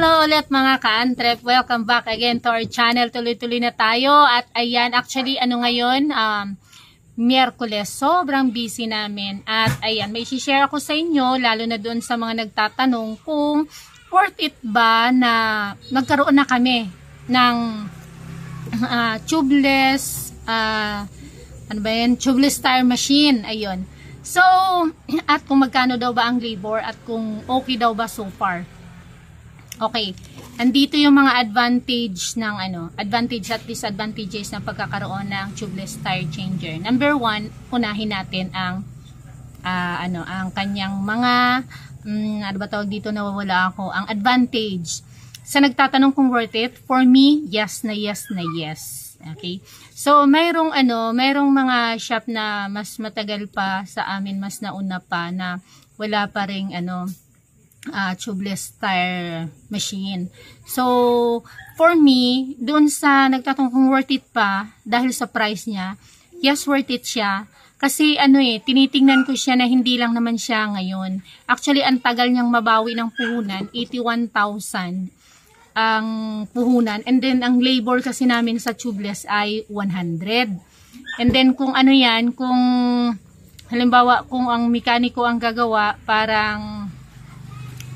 Hello ulit mga ka-antrep. Welcome back again to our channel. Tuloy-tuloy na tayo. At ayan, actually ano ngayon, Miyerkules. Sobrang busy namin. At ayan, may share ako sa inyo, lalo na doon sa mga nagtatanong kung worth it ba na magkaroon na kami ng tubeless, tubeless tire machine. Ayun. So, at kung magkano daw ba ang labor at kung okay daw ba so far. Okay, andito yung mga advantage ng advantage at disadvantages ng pagkakaroon ng tubeless tire changer. Number 1, unahin natin ang ang kanyang mga ano ba tawag dito, nawawala ako, ang advantage. Sa nagtatanong kung worth it, for me, yes na yes na yes. Okay? So, mayroong mga shop na mas matagal pa sa amin, mas nauna pa na wala pa ring tubeless tire machine. So, for me, doon sa nagtatanong kung worth it pa, dahil sa price niya, yes, worth it siya. Kasi tinitingnan ko siya na hindi lang naman siya ngayon. Actually, ang tagal niyang mabawi ng puhunan, 81,000 ang puhunan. And then, ang labor kasi namin sa tubeless ay 100. And then, kung kung halimbawa, kung ang mekaniko ang gagawa, parang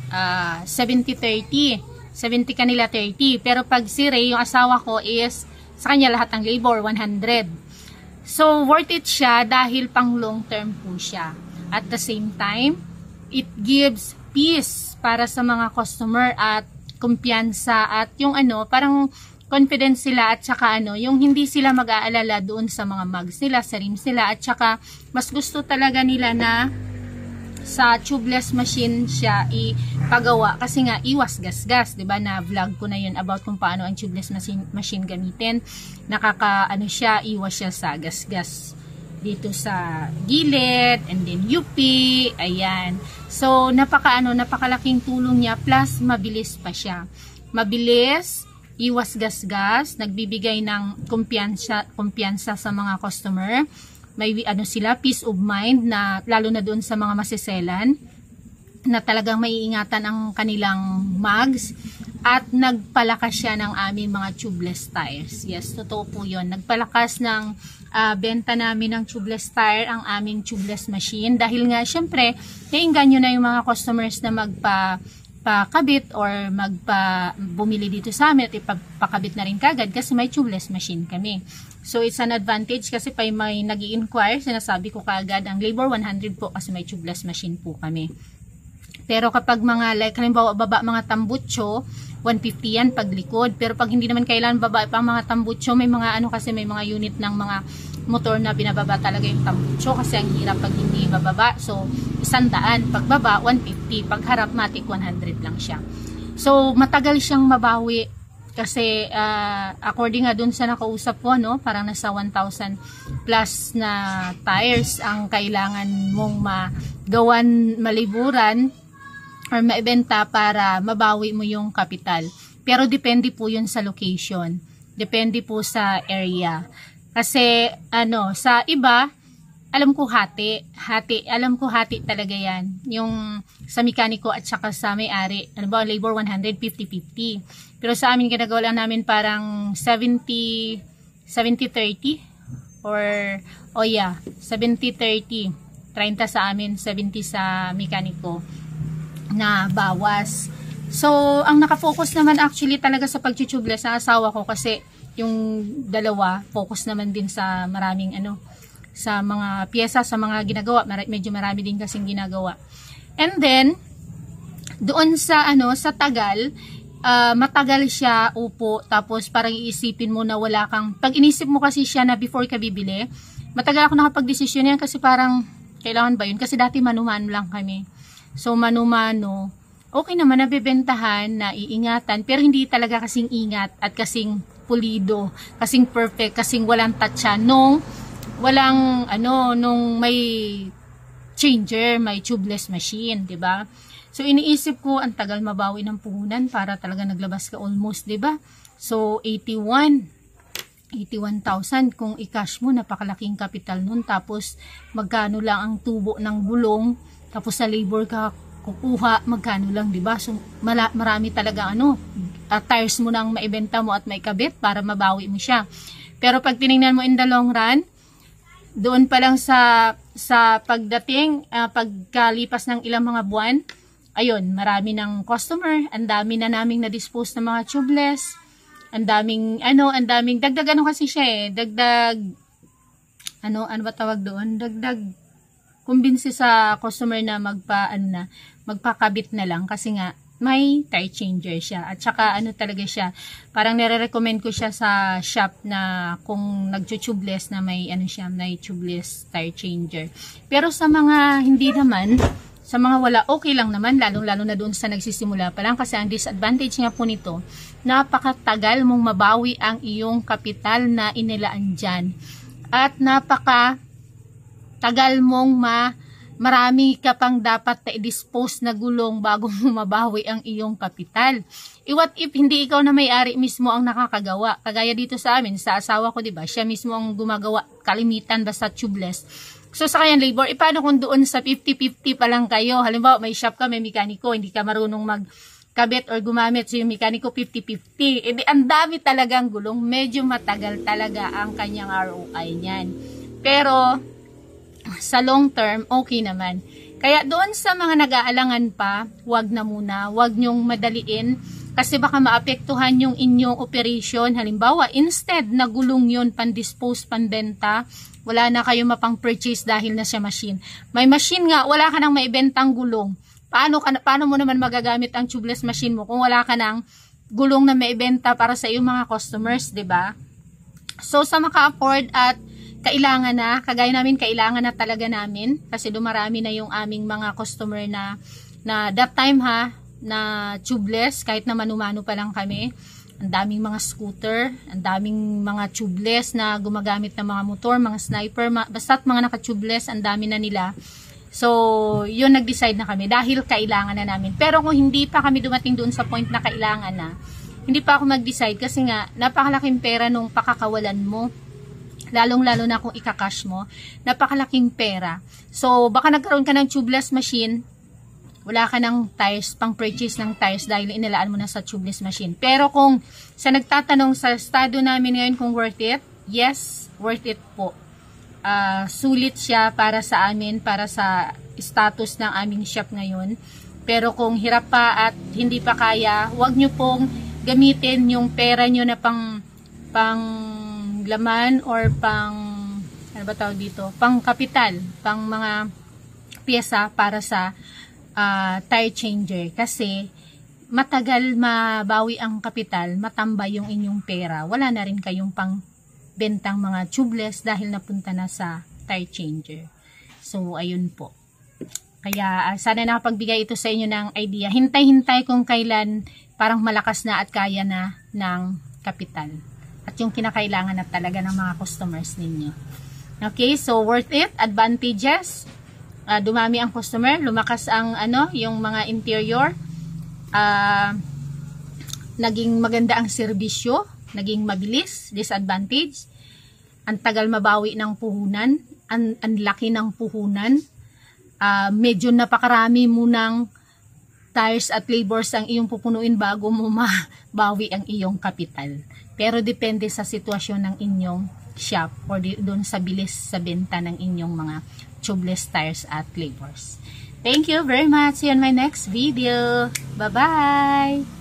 70-30. 70 kanila, 30. Pero pag si Ray, yung asawa ko, is sa kanya lahat ng labor, 100. So, worth it siya dahil pang long term po siya. At the same time, it gives peace para sa mga customer at kumpiyansa at yung parang confidence sila at saka yung hindi sila mag-aalala doon sa mga mugs nila, sa rims nila at saka mas gusto talaga nila na sa tubeless machine siya ipagawa kasi nga iwas gasgas, 'di ba? Na vlog ko na 'yun about kung paano ang tubeless machine gamitin. Siya, iwas siya sa gasgas dito sa gilid and then UP, ayan. So napakalaking tulong niya plus mabilis pa siya. Mabilis, iwas gasgas, nagbibigay ng kumpiyansa sa mga customer. May sila, peace of mind na lalo na doon sa mga masiselan na talagang maiingatan ang kanilang mugs at nagpalakas siya ng aming mga tubeless tires. Yes, totoo po yun. Nagpalakas ng benta namin ng tubeless tire ang aming tubeless machine dahil nga syempre naiinganyo na yung mga customers na magpakabit or bumili dito sa amin at ipapakabit na rin kagad kasi may tubeless machine kami. So, it's an advantage kasi pa may nag-i-inquire, sinasabi ko kaagad, ang labor 100 po kasi may tubeless machine po kami. Pero kapag halimbawa baba mga tambutso, 150 yan pag likod. Pero pag hindi naman kailangan baba pa mga tambutso, may mga kasi may mga unit ng mga motor na binababa talaga yung tambutso kasi ang hirap pag hindi bababa. So, 100. Pag baba, 150. Pag harap, matic 100 lang siya. So, matagal siyang mabawi. Kasi according nga dun sa nakausap ko, parang nasa 1,000 plus na tires ang kailangan mong maliburan or maibenta para mabawi mo yung kapital. Pero depende po yun sa location. Depende po sa area. Kasi sa iba, alam ko hati talaga yan. Yung sa mekaniko at saka sa may-ari. Labor 100, 50-50. Pero sa amin, ginagawa lang namin parang 70-30 or 70-30. 30 sa amin, 70 sa mekaniko na bawas. So, ang nakafocus naman actually talaga sa pag-tubeless sa asawa ko kasi yung dalawa, focus naman din sa maraming sa mga pyesa, sa mga ginagawa. Medyo marami din kasing ginagawa. And then, doon sa sa tagal, matagal siya, upo, tapos parang iisipin mo na wala kang, pag inisip mo kasi siya na before ka bibili, matagal ako nakapag-desisyon yan kasi parang, kailangan ba yun? Kasi dati mano-mano lang kami. So, mano-mano, okay naman, nabibentahan, naiingatan, pero hindi talaga kasing ingat at kasing pulido, kasing perfect, kasing walang tatsa, nung may changer, may tubeless machine, 'di ba? So iniisip ko ang tagal mabawi ng puhunan para talaga naglabas ka almost, 'di ba? So 81,000 kung i-cash mo, napakalaking kapital nun, tapos magkano lang ang tubo ng gulong, tapos sa labor ka kukuha, magkano lang, di ba? So, marami talaga tires mo nang maibenta mo at maikabit para mabawi mo siya. Pero pag tinignan mo in the long run, doon pa lang sa pagdating, pagkalipas ng ilang mga buwan, ayun, marami ng customer, ang dami na naming na-dispose ng mga tubeless, ang daming dagdag kasi siya dagdag, ano ba tawag doon? Dagdag kumbinsi sa customer na magpakabit na lang kasi nga may tire changer siya. At saka talaga siya, parang nire-recommend ko siya sa shop na kung nagcho-tubeless na may may tubeless tire changer. Pero sa mga hindi naman, sa mga wala, okay lang naman, lalong-lalo na doon sa nagsisimula pa lang kasi ang disadvantage nga po nito, napakatagal mong mabawi ang iyong kapital na inilaan dyan. At napakatagal mong marami ka pang dapat na i-dispose na gulong bago mo mabawi ang iyong kapital. What if hindi ikaw na may-ari mismo ang nakakagawa? Kagaya dito sa amin, sa asawa ko, diba? Siya mismo ang gumagawa, kalimitan basta tubeless. So sa kanyang labor, paano kung doon sa 50-50 pa lang kayo? Halimbawa, may shop ka, may mekaniko, hindi ka marunong magkabit or gumamit, so yung mekaniko 50-50. Edi ang dami talagang gulong, medyo matagal talaga ang kanyang ROI niyan. Pero sa long term, okay naman. Kaya doon sa mga nag-aalangan pa, wag na muna, wag nyong madaliin kasi baka maapektuhan yung inyong operation. Halimbawa, instead na gulong yun, pan-dispose, pan-benta, wala na kayo mapang-purchase dahil na siya machine. May machine nga, wala ka nang maibentang gulong. Paano mo naman magagamit ang tubeless machine mo kung wala ka nang gulong na maibenta para sa iyong mga customers, 'di ba? So sa maka-afford at kailangan na, kagaya namin, kailangan na talaga namin kasi dumarami na yung aming mga customer na that time na tubeless, kahit na manu-manu pa lang kami. Ang daming mga scooter, ang daming mga tubeless na gumagamit ng mga motor, mga sniper, basta't mga naka-tubeless, ang dami na nila. So, yun, nag-decide na kami dahil kailangan na namin. Pero kung hindi pa kami dumating doon sa point na kailangan na, hindi pa ako mag-decide kasi nga, napakalaking pera nung pakakawalan mo. Lalong-lalo na kung ika-cash mo, napakalaking pera. So, baka nagkaroon ka ng tubeless machine, wala ka ng tires, pang-purchase ng tires dahil inilaan mo na sa tubeless machine. Pero kung sa nagtatanong sa estado namin ngayon kung worth it, yes, worth it po. Sulit siya para sa amin, para sa status ng aming shop ngayon. Pero kung hirap pa at hindi pa kaya, huwag nyo pong gamitin yung pera nyo na pang laman or ano ba tawag dito? Pang kapital, pang mga pyesa para sa tire changer. Kasi matagal mabawi ang kapital, matambay yung inyong pera. Wala na rin kayong pang bentang mga tubeless dahil napunta na sa tire changer. So, ayun po. Kaya sana nakapagbigay ito sa inyo ng idea. Hintay-hintay kung kailan parang malakas na at kaya na ng kapital. At yung kinakailangan na talaga ng mga customers ninyo. Okay, so worth it, advantages. Dumami ang customer, lumakas ang yung mga interior. Naging maganda ang serbisyo, naging mabilis, disadvantage. Ang tagal mabawi ng puhunan, ang laki ng puhunan. Medyo napakarami mo ng tires at labors ang iyong pupunuin bago mo mabawi ang iyong kapital. Pero depende sa sitwasyon ng inyong shop or doon sa bilis sa benta ng inyong mga tubeless tires at labors. Thank you very much. See you on my next video. Bye-bye!